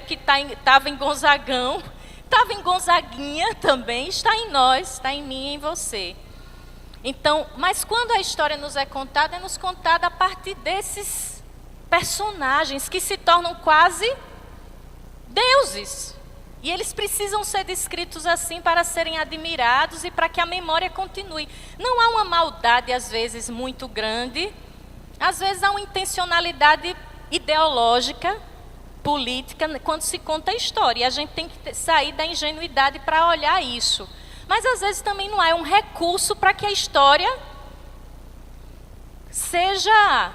que estava em Gonzagão, estava em Gonzaguinha também, está em nós, está em mim e em você. Então, mas quando a história nos é nos contada a partir desses personagens que se tornam quase deuses. E eles precisam ser descritos assim para serem admirados e para que a memória continue. Não há uma maldade, às vezes, muito grande. Às vezes há uma intencionalidade ideológica, política, quando se conta a história. E a gente tem que sair da ingenuidade para olhar isso. Mas, às vezes, também não há um recurso para que a história seja...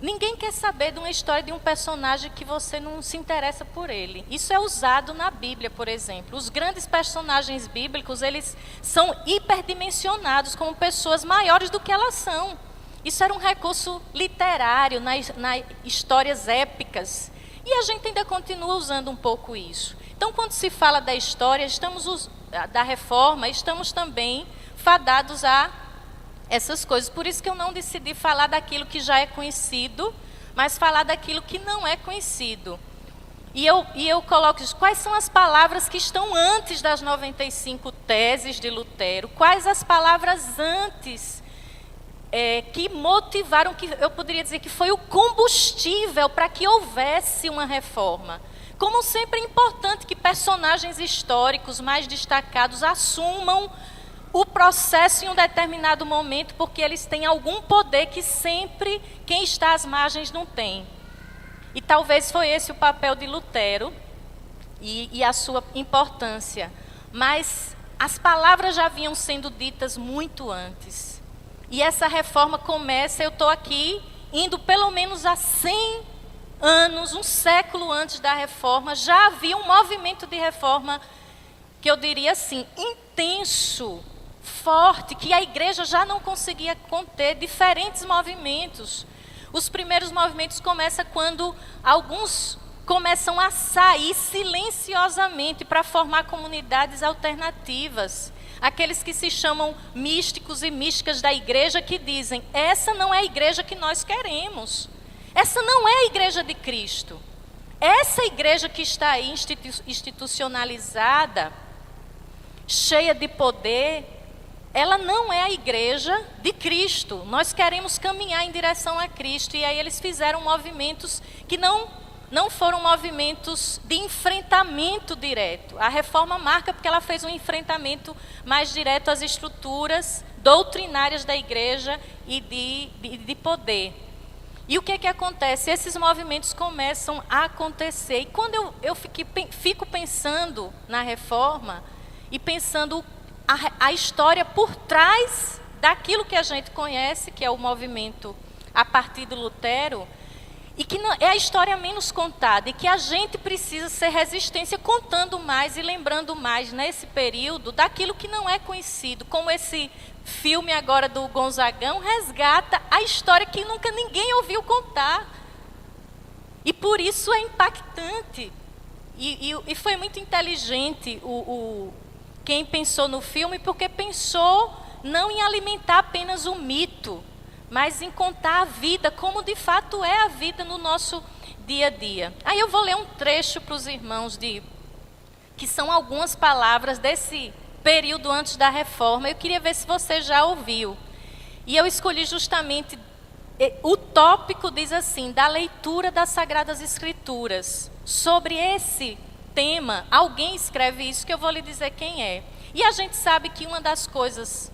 Ninguém quer saber de uma história de um personagem que você não se interessa por ele. Isso é usado na Bíblia, por exemplo. Os grandes personagens bíblicos, eles são hiperdimensionados como pessoas maiores do que elas são. Isso era um recurso literário nas histórias épicas. E a gente ainda continua usando um pouco isso. Então, quando se fala da história, da reforma, estamos também fadados a essas coisas. Por isso que eu não decidi falar daquilo que já é conhecido, mas falar daquilo que não é conhecido. E eu coloco isso. Quais são as palavras que estão antes das 95 teses de Lutero? Quais as palavras antes que motivaram, que eu poderia dizer que foi o combustível para que houvesse uma reforma? Como sempre é importante que personagens históricos mais destacados assumam o processo em um determinado momento, porque eles têm algum poder que sempre quem está às margens não tem. E talvez foi esse o papel de Lutero e a sua importância. Mas as palavras já vinham sendo ditas muito antes. E essa reforma começa, eu estou aqui indo pelo menos há 100 anos, um século antes da reforma, já havia um movimento de reforma, que eu diria assim, intenso, forte, que a igreja já não conseguia conter, diferentes movimentos. Os primeiros movimentos começam quando alguns começam a sair silenciosamente para formar comunidades alternativas. Aqueles que se chamam místicos e místicas da igreja, que dizem, essa não é a igreja que nós queremos. Essa não é a igreja de Cristo. Essa igreja que está aí institucionalizada, cheia de poder, ela não é a igreja de Cristo. Nós queremos caminhar em direção a Cristo. E aí eles fizeram movimentos que não foram movimentos de enfrentamento direto. A reforma marca porque ela fez um enfrentamento mais direto às estruturas doutrinárias da igreja e de poder. E o que acontece? Esses movimentos começam a acontecer. E quando eu fico pensando na reforma e pensando a história por trás daquilo que a gente conhece, que é o movimento a partir de Lutero, e que não, é a história menos contada, e que a gente precisa ser resistência contando mais e lembrando mais nesse período daquilo que não é conhecido, como esse filme agora do Gonzagão resgata a história que nunca ninguém ouviu contar. E por isso é impactante. E foi muito inteligente quem pensou no filme, porque pensou não em alimentar apenas o mito, mas em contar a vida, como de fato é a vida no nosso dia a dia. Aí eu vou ler um trecho para os irmãos, que são algumas palavras desse período antes da reforma. Eu queria ver se você já ouviu. E eu escolhi justamente, o tópico diz assim, da leitura das Sagradas Escrituras. Sobre esse tema, alguém escreve isso, que eu vou lhe dizer quem é. E a gente sabe que uma das coisas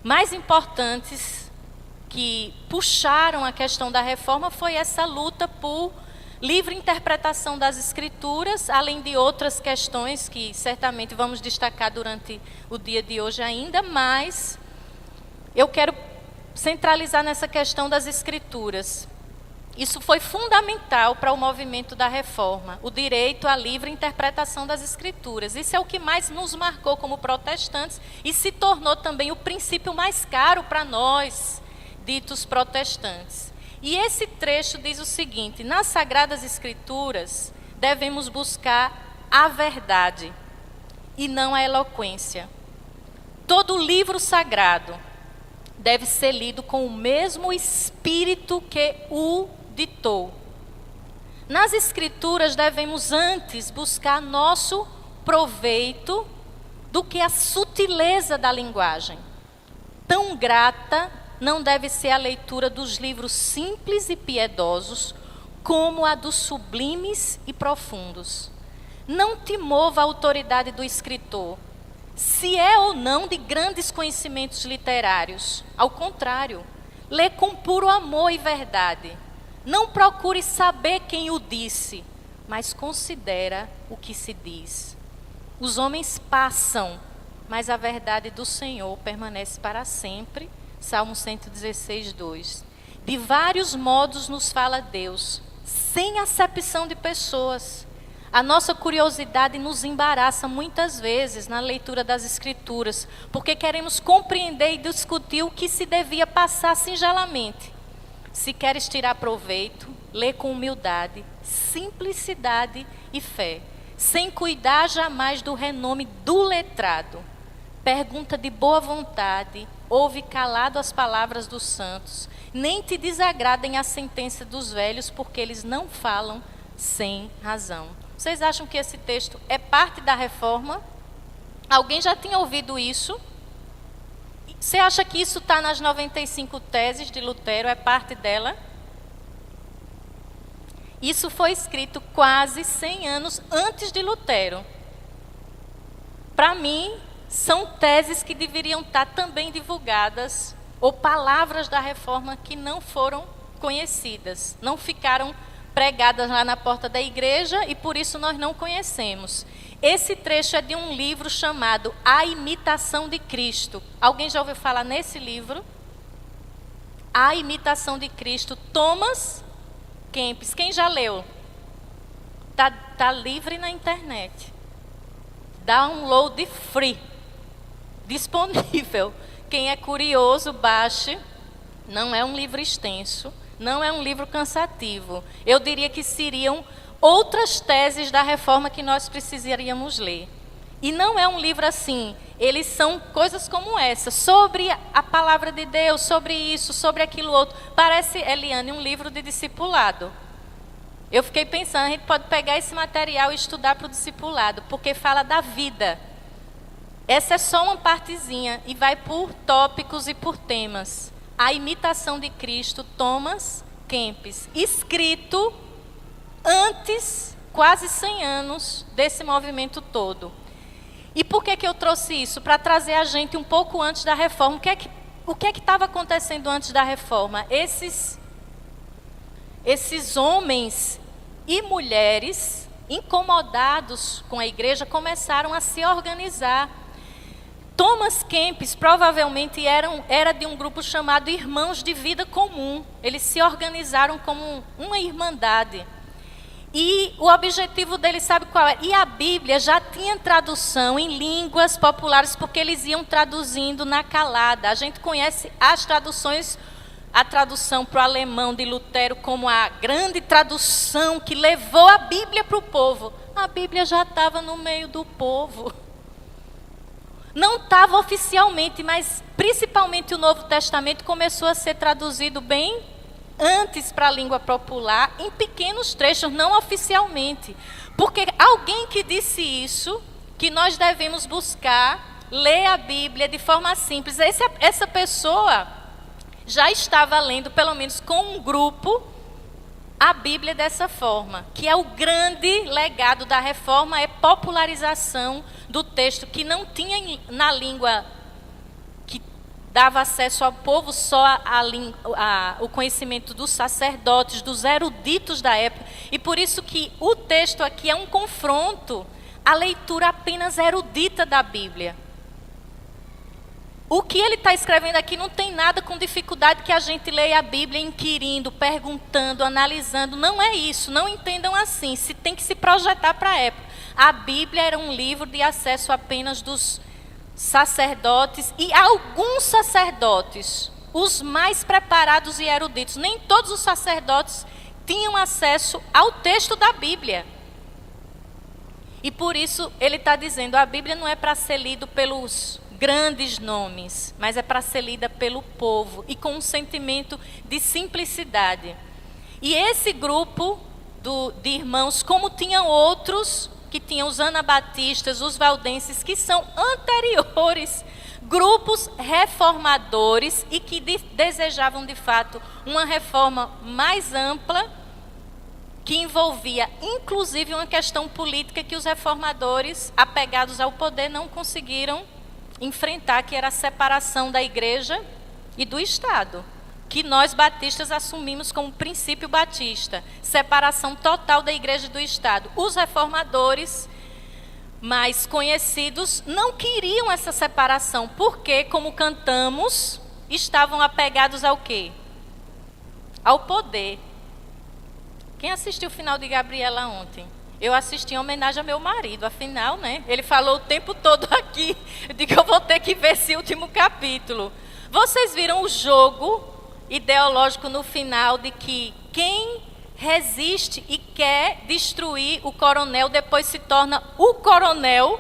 mais importantes que puxaram a questão da reforma foi essa luta por livre interpretação das Escrituras, além de outras questões que certamente vamos destacar durante o dia de hoje ainda, mas eu quero centralizar nessa questão das Escrituras. Isso foi fundamental para o movimento da reforma, o direito à livre interpretação das Escrituras. Isso é o que mais nos marcou como protestantes e se tornou também o princípio mais caro para nós, ditos protestantes. E esse trecho diz o seguinte: nas Sagradas Escrituras devemos buscar a verdade e não a eloquência. Todo livro sagrado deve ser lido com o mesmo espírito que o ditou. Nas Escrituras devemos antes buscar nosso proveito do que a sutileza da linguagem. Tão grata não deve ser a leitura dos livros simples e piedosos, como a dos sublimes e profundos. Não te mova a autoridade do escritor, se é ou não de grandes conhecimentos literários. Ao contrário, lê com puro amor e verdade. Não procure saber quem o disse, mas considera o que se diz. Os homens passam, mas a verdade do Senhor permanece para sempre. Salmo 116, 2. De vários modos nos fala Deus, sem acepção de pessoas. A nossa curiosidade nos embaraça muitas vezes na leitura das Escrituras, porque queremos compreender e discutir o que se devia passar singelamente. Se queres tirar proveito, lê com humildade, simplicidade e fé, sem cuidar jamais do renome do letrado. Pergunta de boa vontade, ouve calado as palavras dos santos, nem te desagradem a sentença dos velhos, porque eles não falam sem razão. Vocês acham que esse texto é parte da reforma? Alguém já tinha ouvido isso? Você acha que isso está nas 95 teses de Lutero, é parte dela? Isso foi escrito quase 100 anos antes de Lutero. Para mim, são teses que deveriam estar também divulgadas, ou palavras da reforma que não foram conhecidas, não ficaram pregadas lá na porta da igreja e por isso nós não conhecemos. Esse trecho é de um livro chamado A Imitação de Cristo. Alguém já ouviu falar nesse livro? A Imitação de Cristo, Thomas Kempis. Quem já leu? Tá livre na internet. Download free. Disponível. Quem é curioso, baixe. Não é um livro extenso. Não é um livro cansativo. Eu diria que seriam outras teses da reforma que nós precisaríamos ler. E não é um livro assim. Eles são coisas como essa, sobre a palavra de Deus, sobre isso, sobre aquilo outro. Parece, Eliane, um livro de discipulado. Eu fiquei pensando, a gente pode pegar esse material e estudar para o discipulado, porque fala da vida. Essa é só uma partezinha e vai por tópicos e por temas. A Imitação de Cristo, Thomas Kempis, escrito antes, quase 100 anos, desse movimento todo. E por que eu trouxe isso? Para trazer a gente um pouco antes da reforma. O que é que estava acontecendo antes da reforma? Esses homens e mulheres, incomodados com a igreja, começaram a se organizar. Thomas Kempis provavelmente era de um grupo chamado Irmãos de Vida Comum. Eles se organizaram como uma irmandade. E o objetivo deles, sabe qual é? E a Bíblia já tinha tradução em línguas populares, porque eles iam traduzindo na calada. A gente conhece as traduções, a tradução para o alemão de Lutero como a grande tradução que levou a Bíblia para o povo. A Bíblia já estava no meio do povo. Não estava oficialmente, mas principalmente o Novo Testamento começou a ser traduzido bem antes para a língua popular, em pequenos trechos, não oficialmente. Porque alguém que disse isso, que nós devemos buscar, ler a Bíblia de forma simples, essa pessoa já estava lendo, pelo menos com um grupo, a Bíblia dessa forma, que é o grande legado da reforma, é popularização do texto, que não tinha na língua que dava acesso ao povo só o conhecimento dos sacerdotes, dos eruditos da época, e por isso que o texto aqui é um confronto à leitura apenas erudita da Bíblia. O que ele está escrevendo aqui não tem nada com dificuldade que a gente leia a Bíblia inquirindo, perguntando, analisando. Não é isso, não entendam assim. Se tem que se projetar para a época. A Bíblia era um livro de acesso apenas dos sacerdotes e alguns sacerdotes, os mais preparados e eruditos. Nem todos os sacerdotes tinham acesso ao texto da Bíblia. E por isso ele está dizendo, a Bíblia não é para ser lido pelos grandes nomes, mas é para ser lida pelo povo e com um sentimento de simplicidade. E esse grupo de irmãos, como tinham outros, que tinham os anabatistas, os valdenses, que são anteriores, grupos reformadores e que desejavam de fato uma reforma mais ampla, que envolvia inclusive uma questão política que os reformadores, apegados ao poder, não conseguiram enfrentar, que era a separação da igreja e do Estado, que nós batistas assumimos como princípio batista, separação total da igreja e do Estado. Os reformadores mais conhecidos não queriam essa separação, porque, como cantamos, estavam apegados ao quê? Ao poder. Quem assistiu o final de Gabriela ontem? Eu assisti em homenagem ao meu marido, afinal, né? Ele falou o tempo todo aqui, eu digo que eu vou ter que ver esse último capítulo. Vocês viram o jogo ideológico no final de que quem resiste e quer destruir o coronel, depois se torna o coronel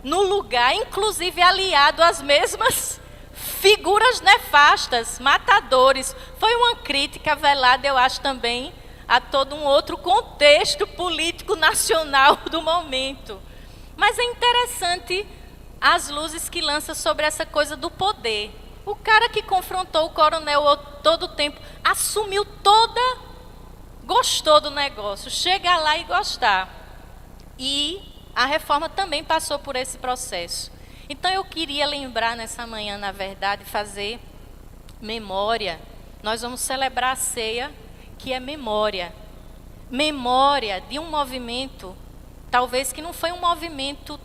no lugar, inclusive aliado às mesmas figuras nefastas, matadores. Foi uma crítica velada, eu acho, também a todo um outro contexto político nacional do momento. Mas é interessante as luzes que lança sobre essa coisa do poder. O cara que confrontou o coronel todo o tempo, assumiu gostou do negócio, chega lá e gostar. E a reforma também passou por esse processo. Então eu queria lembrar nessa manhã, na verdade, fazer memória. Nós vamos celebrar a ceia, que é memória. Memória de um movimento, talvez que não foi um movimento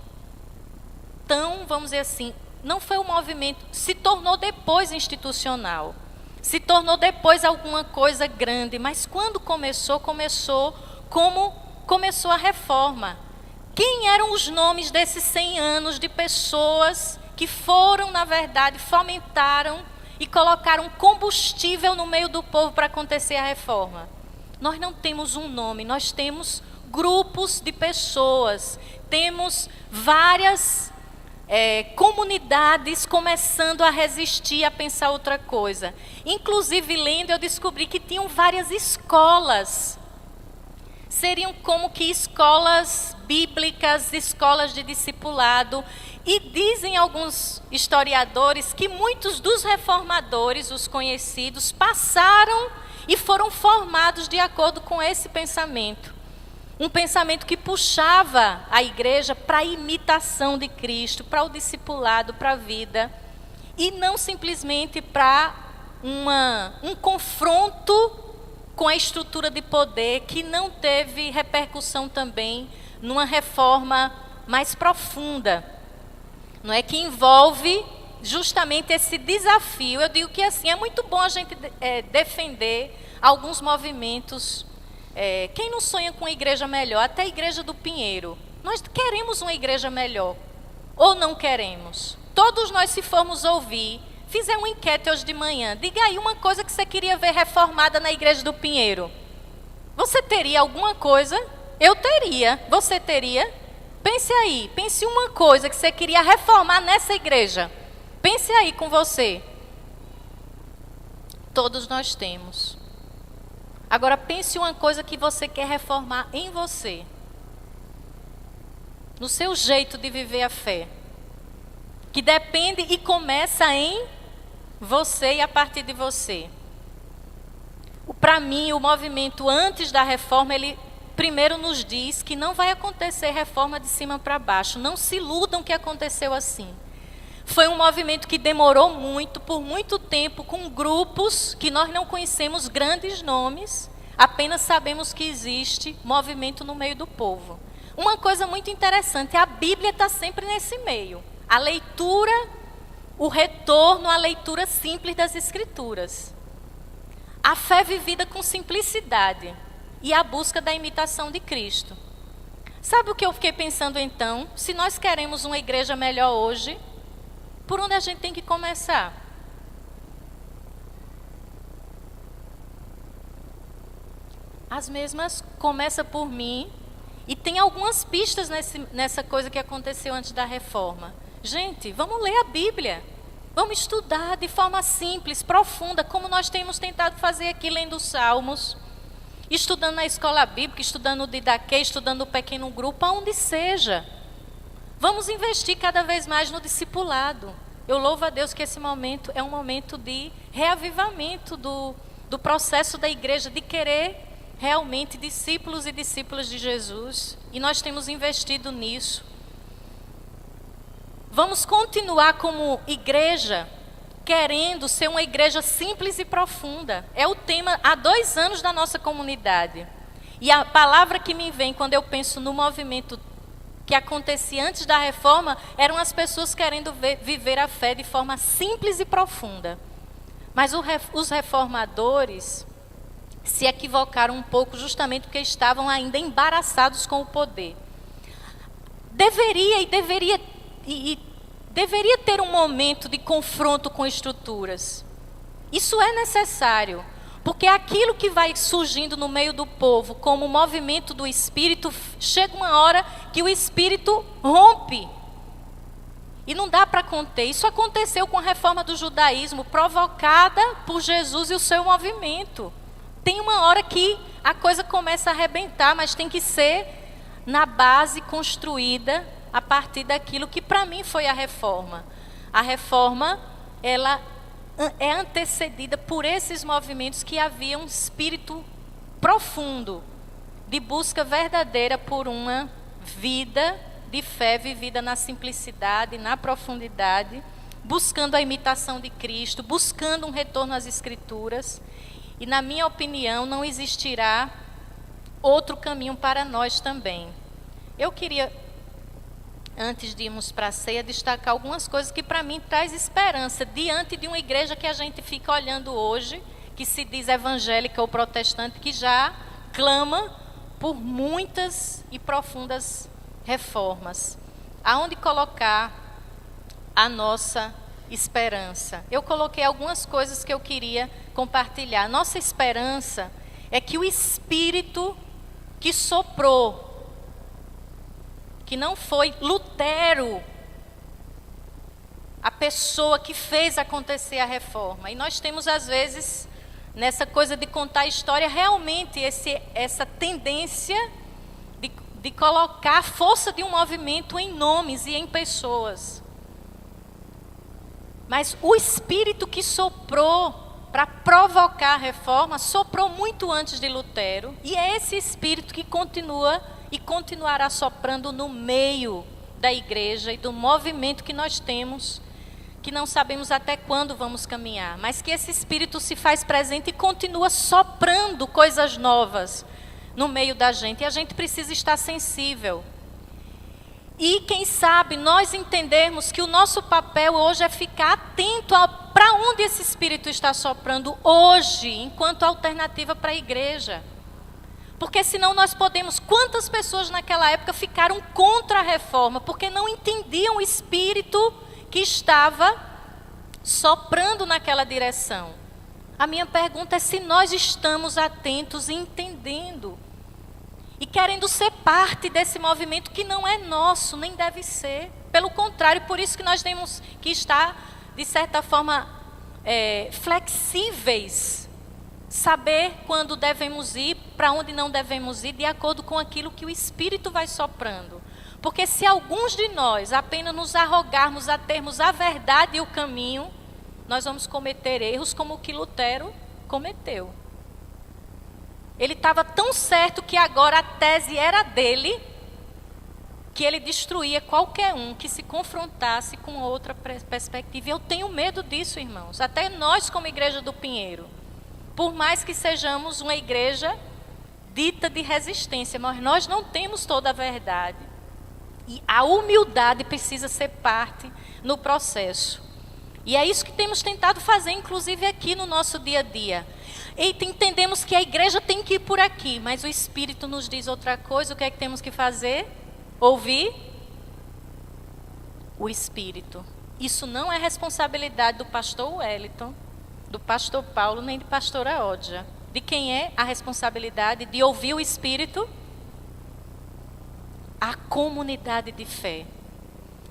tão, vamos dizer assim, não foi um movimento, se tornou depois institucional, se tornou depois alguma coisa grande, mas quando começou como começou a reforma. Quem eram os nomes desses 100 anos de pessoas que foram, na verdade, fomentaram e colocaram combustível no meio do povo para acontecer a reforma? Nós não temos um nome, nós temos grupos de pessoas, temos várias comunidades começando a resistir, a pensar outra coisa. Inclusive, lendo, eu descobri que tinham várias escolas. Seriam como que escolas bíblicas, escolas de discipulado. E dizem alguns historiadores que muitos dos reformadores, os conhecidos, passaram e foram formados de acordo com esse pensamento. Um pensamento que puxava a igreja para a imitação de Cristo, para o discipulado, para a vida. E não simplesmente para um confronto com a estrutura de poder, que não teve repercussão também numa reforma mais profunda. Não é, que envolve justamente esse desafio. Eu digo que assim, é muito bom a gente defender alguns movimentos. Quem não sonha com uma igreja melhor? Até a igreja do Pinheiro. Nós queremos uma igreja melhor. Ou não queremos? Todos nós, se formos ouvir, fizer uma enquete hoje de manhã, diga aí uma coisa que você queria ver reformada na igreja do Pinheiro. Você teria alguma coisa? Eu teria. Você teria? Pense aí. Pense uma coisa que você queria reformar nessa igreja. Pense aí com você. Todos nós temos. Agora pense uma coisa que você quer reformar em você. No seu jeito de viver a fé. Que depende e começa em você e a partir de você. Para mim, o movimento antes da reforma, ele primeiro nos diz que não vai acontecer reforma de cima para baixo. Não se iludam que aconteceu assim. Foi um movimento que demorou muito, por muito tempo, com grupos que nós não conhecemos grandes nomes, apenas sabemos que existe movimento no meio do povo. Uma coisa muito interessante, a Bíblia está sempre nesse meio. A leitura, o retorno à leitura simples das Escrituras. A fé vivida com simplicidade e a busca da imitação de Cristo. Sabe o que eu fiquei pensando então? Se nós queremos uma igreja melhor hoje, por onde a gente tem que começar? As mesmas, começa por mim, e tem algumas pistas nessa coisa que aconteceu antes da reforma. Gente, vamos ler a Bíblia. Vamos estudar de forma simples, profunda, como nós temos tentado fazer aqui lendo os Salmos. estudando na escola bíblica, estudando o Didaquê, estudando o pequeno grupo, aonde seja. Vamos investir cada vez mais no discipulado. Eu louvo a Deus que esse momento é um momento de reavivamento do processo da igreja, de querer realmente discípulos e discípulas de Jesus. E nós temos investido nisso. Vamos continuar como igreja, querendo ser uma igreja simples e profunda. É o tema há 2 anos da nossa comunidade. E a palavra que me vem quando eu penso no movimento que acontecia antes da reforma, eram as pessoas querendo viver a fé de forma simples e profunda. Mas os reformadores se equivocaram um pouco justamente porque estavam ainda embaraçados com o poder. Deveria ter um momento de confronto com estruturas. Isso é necessário, porque aquilo que vai surgindo no meio do povo como movimento do Espírito, chega uma hora que o Espírito rompe. E não dá para conter. Isso aconteceu com a reforma do judaísmo, provocada por Jesus e o seu movimento. Tem uma hora que a coisa começa a arrebentar, mas tem que ser na base construída a partir daquilo que para mim foi a reforma. A reforma, ela é antecedida por esses movimentos que havia um espírito profundo de busca verdadeira por uma vida de fé vivida na simplicidade, na profundidade, buscando a imitação de Cristo, buscando um retorno às Escrituras. E, na minha opinião, não existirá outro caminho para nós também. Eu queria, antes de irmos para a ceia, destacar algumas coisas que para mim traz esperança diante de uma igreja que a gente fica olhando hoje, que se diz evangélica ou protestante, que já clama por muitas e profundas reformas. Aonde colocar a nossa esperança? Eu coloquei algumas coisas que eu queria compartilhar. Nossa esperança é que o Espírito que soprou, que não foi Lutero, a pessoa que fez acontecer a reforma. E nós temos, às vezes, nessa coisa de contar a história, realmente essa tendência de colocar a força de um movimento em nomes e em pessoas. Mas o Espírito que soprou para provocar a reforma, soprou muito antes de Lutero, e é esse Espírito que continua e continuará soprando no meio da igreja e do movimento que nós temos, que não sabemos até quando vamos caminhar, mas que esse Espírito se faz presente e continua soprando coisas novas no meio da gente, e a gente precisa estar sensível. E quem sabe nós entendermos que o nosso papel hoje é ficar atento para onde esse Espírito está soprando hoje, enquanto alternativa para a igreja. Porque senão nós podemos... Quantas pessoas naquela época ficaram contra a reforma, porque não entendiam o Espírito que estava soprando naquela direção. A minha pergunta é se nós estamos atentos e entendendo. E querendo ser parte desse movimento que não é nosso, nem deve ser. Pelo contrário, por isso que nós temos que estar, de certa forma, flexíveis. Saber quando devemos ir, para onde não devemos ir, de acordo com aquilo que o Espírito vai soprando. Porque se alguns de nós apenas nos arrogarmos a termos a verdade e o caminho, nós vamos cometer erros como o que Lutero cometeu. Ele estava tão certo que agora a tese era dele, que ele destruía qualquer um que se confrontasse com outra perspectiva. E eu tenho medo disso, irmãos. Até nós, como Igreja do Pinheiro, por mais que sejamos uma igreja dita de resistência, mas nós não temos toda a verdade. E a humildade precisa ser parte no processo. E é isso que temos tentado fazer, inclusive aqui no nosso dia a dia. Eita, entendemos que a igreja tem que ir por aqui, mas o Espírito nos diz outra coisa. O que é que temos que fazer? Ouvir o Espírito. Isso não é responsabilidade do pastor Wellington, do pastor Paulo, nem de pastora Odja. De quem é a responsabilidade de ouvir o Espírito? A comunidade de fé.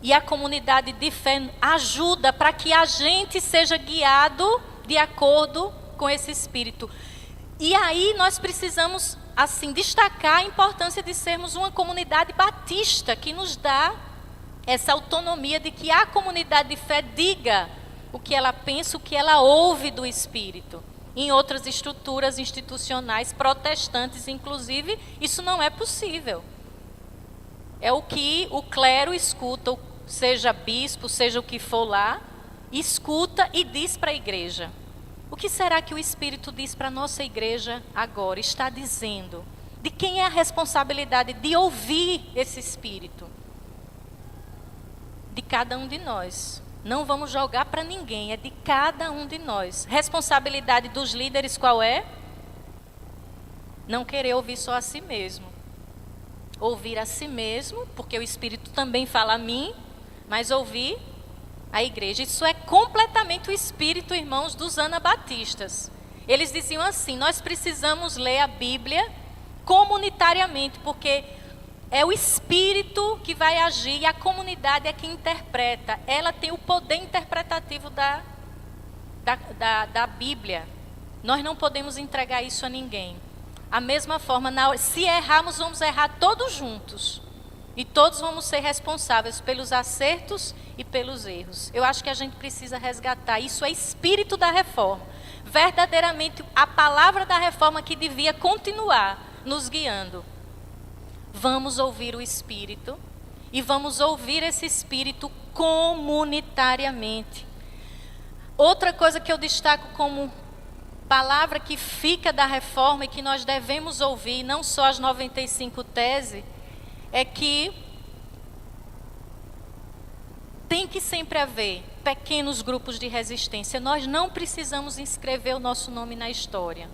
E a comunidade de fé ajuda para que a gente seja guiado de acordo com esse Espírito. E aí nós precisamos, assim, destacar a importância de sermos uma comunidade batista, que nos dá essa autonomia de que a comunidade de fé diga o que ela pensa, o que ela ouve do Espírito. Em outras estruturas institucionais, protestantes inclusive, isso não é possível. É o que o clero escuta, seja bispo, seja o que for lá, escuta e diz para a igreja. O que será que o Espírito diz para a nossa igreja agora? Está dizendo. De quem é a responsabilidade de ouvir esse Espírito? De cada um de nós. Não vamos jogar para ninguém, é de cada um de nós. Responsabilidade dos líderes qual é? Não querer ouvir só a si mesmo. Ouvir a si mesmo, porque o Espírito também fala a mim, mas ouvir a igreja. Isso é completamente o espírito, irmãos, dos anabatistas. Eles diziam assim: nós precisamos ler a Bíblia comunitariamente, porque é o Espírito que vai agir e a comunidade é quem interpreta. Ela tem o poder interpretativo da Bíblia. Nós não podemos entregar isso a ninguém. A mesma forma, se errarmos, vamos errar todos juntos. E todos vamos ser responsáveis pelos acertos e pelos erros. Eu acho que a gente precisa resgatar. Isso é espírito da reforma. Verdadeiramente, a palavra da reforma que devia continuar nos guiando. Vamos ouvir o Espírito e vamos ouvir esse Espírito comunitariamente. Outra coisa que eu destaco como palavra que fica da reforma e que nós devemos ouvir, não só as 95 teses, é que tem que sempre haver pequenos grupos de resistência. Nós não precisamos inscrever o nosso nome na história.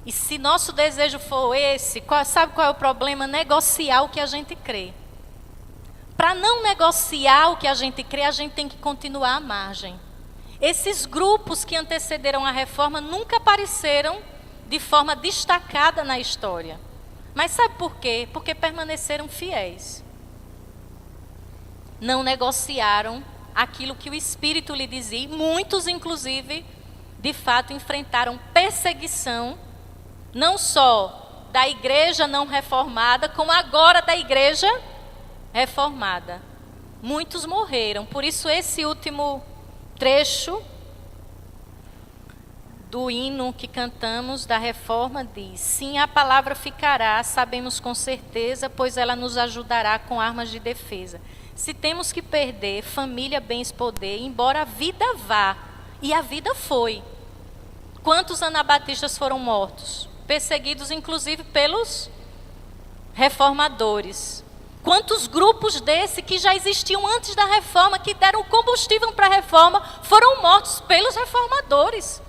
E se nosso desejo for esse, sabe qual é o problema? Negociar o que a gente crê. Para não negociar o que a gente crê, a gente tem que continuar à margem. Esses grupos que antecederam a reforma nunca apareceram de forma destacada na história. Mas sabe por quê? Porque permaneceram fiéis. Não negociaram aquilo que o Espírito lhe dizia. E muitos, inclusive, de fato, enfrentaram perseguição, não só da igreja não reformada, como agora da igreja reformada. Muitos morreram. Por isso, esse último trecho do hino que cantamos da reforma diz: sim, a palavra ficará, sabemos com certeza, pois ela nos ajudará com armas de defesa. Se temos que perder família, bens, poder, embora a vida vá, e a vida foi. Quantos anabatistas foram mortos? Perseguidos inclusive pelos reformadores. Quantos grupos desse que já existiam antes da reforma, que deram combustível para a reforma, foram mortos pelos reformadores?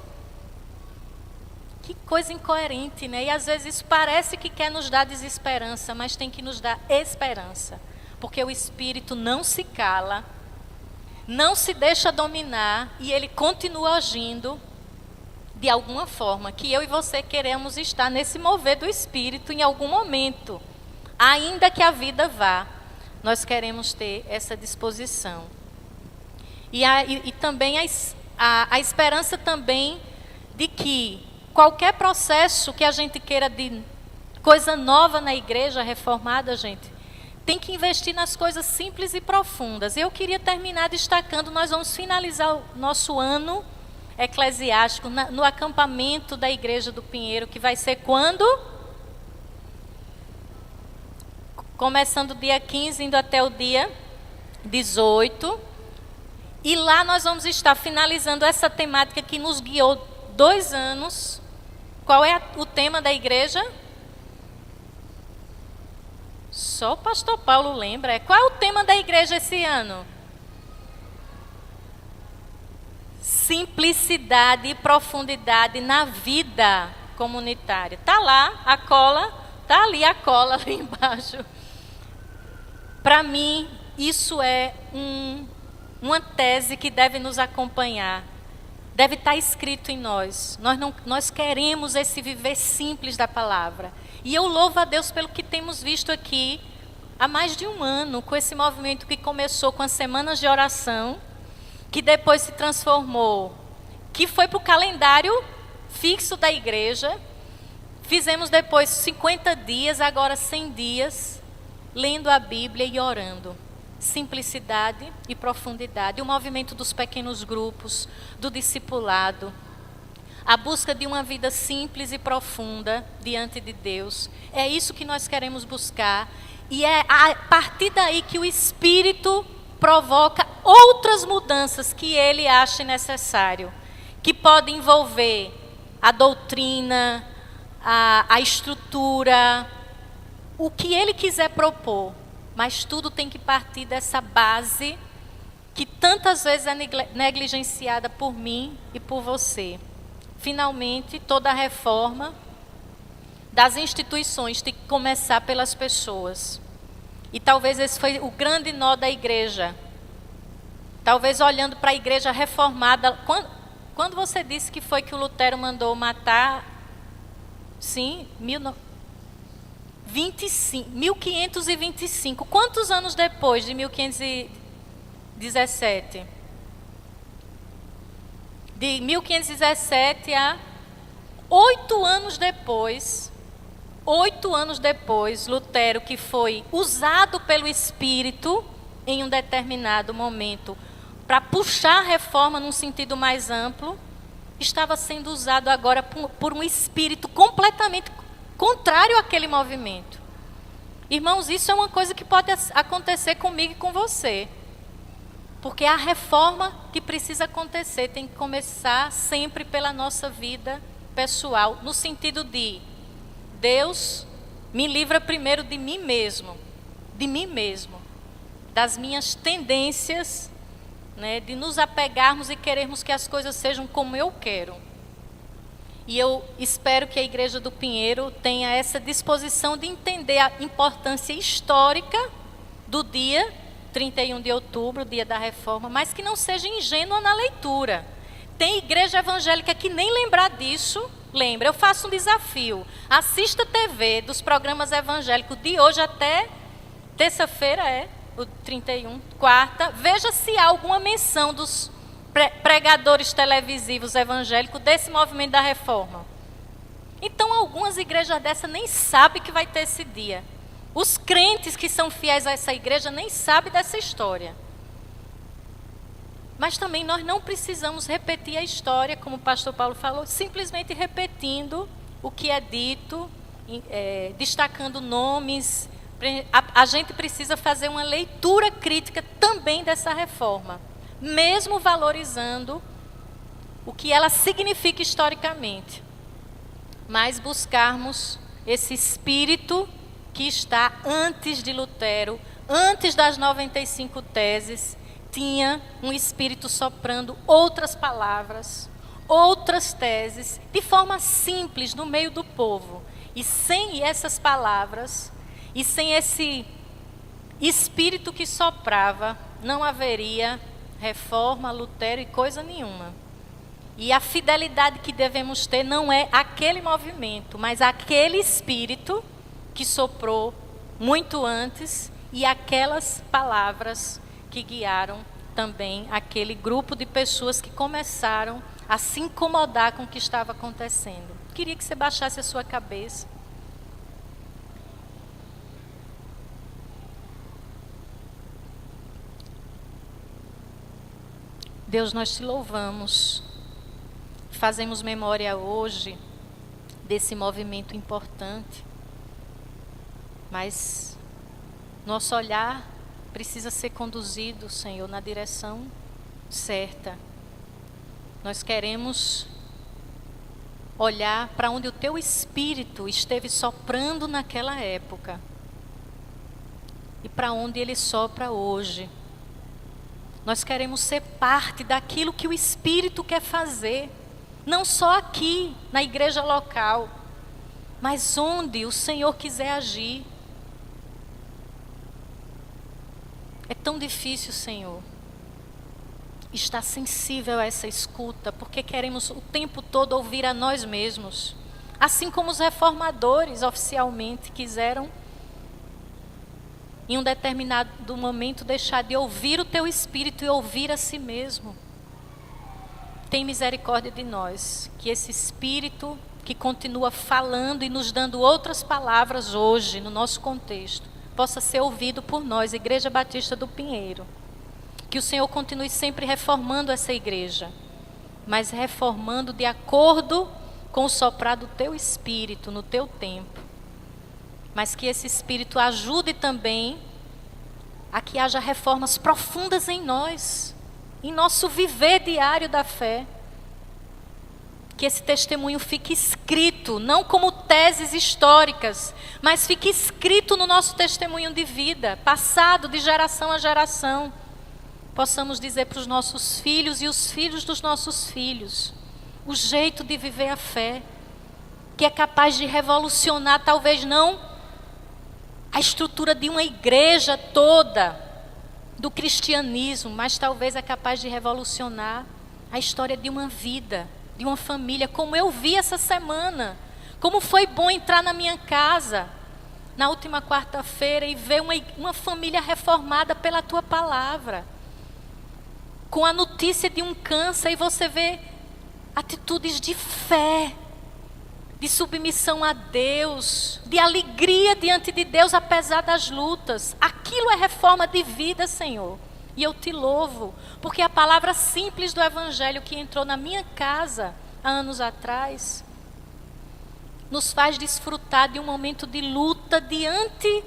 Que coisa incoerente, né? E às vezes isso parece que quer nos dar desesperança, mas tem que nos dar esperança. Porque o Espírito não se cala, não se deixa dominar e ele continua agindo de alguma forma, que eu e você queremos estar nesse mover do Espírito em algum momento. Ainda que a vida vá, nós queremos ter essa disposição. E também a esperança também de que qualquer processo que a gente queira de coisa nova na igreja reformada, gente, tem que investir nas coisas simples e profundas. Eu queria terminar destacando, nós vamos finalizar o nosso ano eclesiástico no acampamento da Igreja do Pinheiro, que vai ser quando? Começando o dia 15, indo até o dia 18. E lá nós vamos estar finalizando essa temática que nos guiou 2 anos. Qual é o tema da igreja? Só o pastor Paulo lembra. Qual é o tema da igreja esse ano? Simplicidade e profundidade na vida comunitária. Está lá a cola, está ali a cola ali embaixo. Para mim, isso é uma tese que deve nos acompanhar. Deve estar escrito em nós. Nós queremos esse viver simples da palavra. E eu louvo a Deus pelo que temos visto aqui há mais de 1 ano, com esse movimento que começou com as semanas de oração, que depois se transformou, que foi para o calendário fixo da igreja. Fizemos depois 50 dias, agora 100 dias, lendo a Bíblia e orando. Simplicidade e profundidade. O movimento dos pequenos grupos, do discipulado. A busca de uma vida simples e profunda diante de Deus. É isso que nós queremos buscar. E é a partir daí que o Espírito provoca outras mudanças que Ele ache necessário. Que pode envolver a doutrina, a estrutura, o que Ele quiser propor. Mas tudo tem que partir dessa base que tantas vezes é negligenciada por mim e por você. Finalmente, toda a reforma das instituições tem que começar pelas pessoas. E talvez esse foi o grande nó da igreja. Talvez olhando para a igreja reformada. Quando você disse que foi que o Lutero mandou matar? Sim, 1525. Quantos anos depois de 1517? De 1517 a 8 anos depois, Lutero, que foi usado pelo Espírito em um determinado momento para puxar a reforma num sentido mais amplo, estava sendo usado agora por um espírito completamente contrário àquele movimento. Irmãos, isso é uma coisa que pode acontecer comigo e com você. Porque a reforma que precisa acontecer tem que começar sempre pela nossa vida pessoal, no sentido de Deus me livra primeiro de mim mesmo, das minhas tendências, né, de nos apegarmos e querermos que as coisas sejam como eu quero. E eu espero que a Igreja do Pinheiro tenha essa disposição de entender a importância histórica do dia 31 de outubro, dia da reforma, mas que não seja ingênua na leitura. Tem igreja evangélica que nem lembrar disso, lembra. Eu faço um desafio. Assista a TV dos programas evangélicos de hoje até terça-feira, o 31, quarta. Veja se há alguma menção dos pregadores televisivos evangélicos desse movimento da reforma. Então, algumas igrejas dessas nem sabem que vai ter esse dia. Os crentes que são fiéis a essa igreja nem sabem dessa história. Mas também nós não precisamos repetir a história, como o pastor Paulo falou, simplesmente repetindo o que é dito, destacando nomes. A gente precisa fazer uma leitura crítica também dessa reforma, mesmo valorizando o que ela significa historicamente. Mas buscarmos esse espírito que está antes de Lutero, antes das 95 teses, tinha um espírito soprando outras palavras, outras teses, de forma simples, no meio do povo. E sem essas palavras, e sem esse espírito que soprava, não haveria reforma, Lutero e coisa nenhuma. E a fidelidade que devemos ter não é aquele movimento, mas aquele espírito que soprou muito antes e aquelas palavras que guiaram também aquele grupo de pessoas que começaram a se incomodar com o que estava acontecendo. Queria que você baixasse a sua cabeça. Deus, nós te louvamos. Fazemos memória hoje desse movimento importante. Mas nosso olhar precisa ser conduzido, Senhor, na direção certa. Nós queremos olhar para onde o Teu Espírito esteve soprando naquela época e para onde Ele sopra hoje. Nós queremos ser parte daquilo que o Espírito quer fazer, não só aqui, na igreja local, mas onde o Senhor quiser agir. É tão difícil, Senhor, estar sensível a essa escuta, porque queremos o tempo todo ouvir a nós mesmos, assim como os reformadores oficialmente quiseram, em um determinado momento, deixar de ouvir o Teu Espírito e ouvir a si mesmo. tem misericórdia de nós, que esse Espírito que continua falando e nos dando outras palavras hoje, no nosso contexto, possa ser ouvido por nós, Igreja Batista do Pinheiro. Que o Senhor continue sempre reformando essa igreja, mas reformando de acordo com o soprar do Teu Espírito, no Teu tempo. Mas que esse Espírito ajude também a que haja reformas profundas em nós, em nosso viver diário da fé. Que esse testemunho fique escrito, não como teses históricas, mas fique escrito no nosso testemunho de vida, passado de geração a geração. Possamos dizer para os nossos filhos e os filhos dos nossos filhos, o jeito de viver a fé, que é capaz de revolucionar, talvez não a estrutura de uma igreja toda, do cristianismo, mas talvez é capaz de revolucionar a história de uma vida, de uma família, como eu vi essa semana. Como foi bom entrar na minha casa, na última quarta-feira, e ver uma família reformada pela Tua palavra. Com a notícia de um câncer, e você vê atitudes de fé, de submissão a Deus, de alegria diante de Deus, apesar das lutas. Aquilo é reforma de vida, Senhor. E eu Te louvo, porque a palavra simples do Evangelho que entrou na minha casa há anos atrás, nos faz desfrutar de um momento de luta diante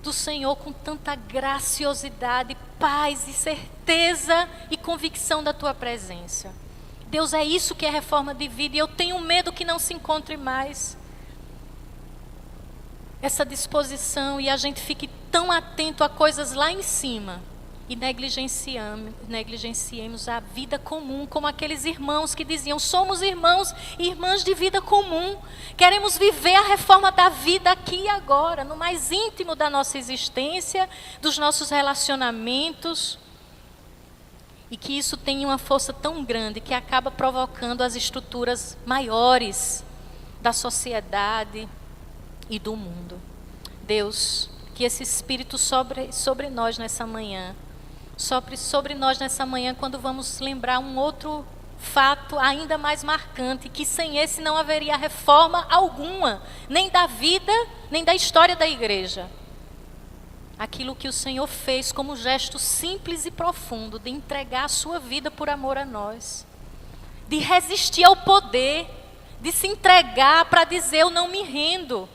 do Senhor com tanta graciosidade, paz e certeza e convicção da Tua presença. Deus, é isso que é reforma de vida, e eu tenho medo que não se encontre mais essa disposição e a gente fique tão atento a coisas lá em cima e negligenciemos a vida comum, como aqueles irmãos que diziam: somos irmãos e irmãs de vida comum, queremos viver a reforma da vida aqui e agora, no mais íntimo da nossa existência, dos nossos relacionamentos, e que isso tenha uma força tão grande que acaba provocando as estruturas maiores da sociedade e do mundo. Deus, que esse Espírito sobre nós nessa manhã, sobre nós nessa manhã, quando vamos lembrar um outro fato ainda mais marcante, que sem esse não haveria reforma alguma, nem da vida, nem da história da igreja. Aquilo que o Senhor fez como gesto simples e profundo, de entregar a sua vida por amor a nós, de resistir ao poder, de se entregar para dizer: eu não me rendo.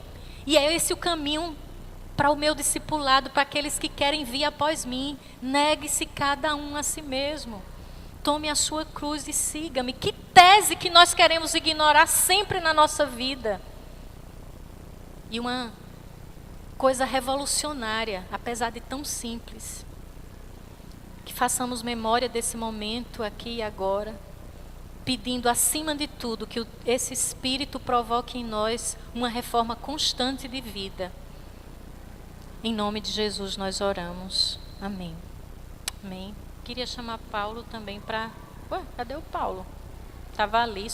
E é esse o caminho para o meu discipulado, para aqueles que querem vir após mim. Negue-se cada um a si mesmo. Tome a sua cruz e siga-me. Que tese que nós queremos ignorar sempre na nossa vida. E uma coisa revolucionária, apesar de tão simples. Que façamos memória desse momento aqui e agora, pedindo acima de tudo que esse Espírito provoque em nós uma reforma constante de vida. Em nome de Jesus nós oramos. Amém. Amém. Queria chamar Paulo também para... Ué, cadê o Paulo? Estava ali.